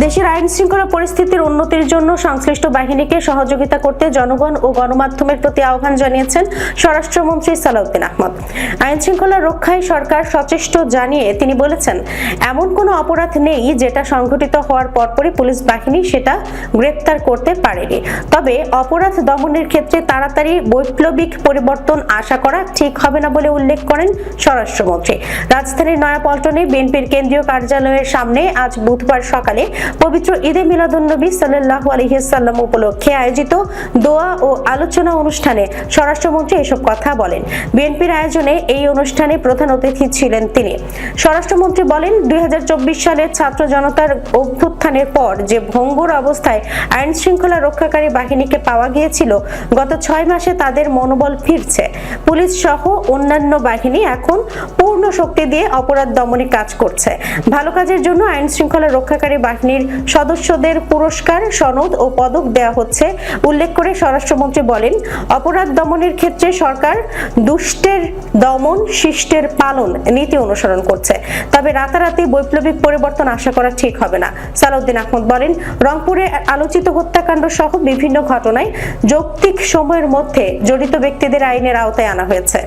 দেশের আইন শৃঙ্খলা পরিস্থিতির উন্নতির জন্য সংশ্লিষ্ট বাহিনীকে সহযোগিতা করতে জনগণ ও গণমাধ্যমের প্রতি আহ্বান জানিয়েছেন স্বরাষ্ট্রমন্ত্রী সালাউদ্দিন আহমদ। আইন শৃঙ্খলা রক্ষায় সরকার সচেষ্ট জানিয়ে তিনি বলেছেন, এমন কোনো অপরাধ নেই যেটা সংঘটিত হওয়ার পরপরই পুলিশ বাহিনী সেটা গ্রেপ্তার করতে পারেনি। তবে অপরাধ দমনের ক্ষেত্রে তাড়াতাড়ি বৈপ্লবিক পরিবর্তন আশা করা ঠিক হবে না বলে উল্লেখ করেন স্বরাষ্ট্রমন্ত্রী। রাজধানীর নয়াপল্টনে বিএনপির কেন্দ্রীয় কার্যালয়ের সামনে আজ বুধবার সকালে পবিত্র ঈদে মিলাদুন্নবী সাল্লাল্লাহু আলাইহি ওয়াসাল্লাম উপলক্ষে আয়োজিত দোয়া ও আলোচনা অনুষ্ঠানে স্বরাষ্ট্রমন্ত্রী এসব কথা বলেন। বিএনপির আয়োজনে এই অনুষ্ঠানে প্রধান অতিথি ছিলেন তিনি। স্বরাষ্ট্রমন্ত্রী বলেন, 2024 সালে ছাত্র জনতার অভ্যুত্থানের পর যে ভঙ্গুর অবস্থায় আইন শৃঙ্খলা রক্ষাকারী বাহিনীকে পাওয়া গিয়েছিল, গত 6 মাসে তাদের মনোবল ফিরছে। পুলিশ সহ অন্যান্য বাহিনী এখন পূর্ণ শক্তি দিয়ে অপরাধ দমনে কাজ করছে। ভালো কাজের জন্য আইন শৃঙ্খলা রক্ষাকারী বাহিনীর সদস্যদের পুরস্কার, সনদ ও পদক দেওয়া হচ্ছে উল্লেখ করে স্বরাষ্ট্রমন্ত্রী বলেন, অপরাধ দমনের ক্ষেত্রে সরকার দুষ্টের দমন, শিষ্টের পালন নীতি অনুসরণ করছে। তবে রাতারাতি বৈপ্লবিক পরিবর্তন আশা করা ঠিক হবে না। সালাউদ্দিন আহমদ বলেন, রংপুরে আলোচিত হত্যাকাণ্ড সহ বিভিন্ন ঘটনায় যৌক্তিক সময়ের মধ্যে জড়িত ব্যক্তিদের আইনের আওতায় আনা হয়েছে।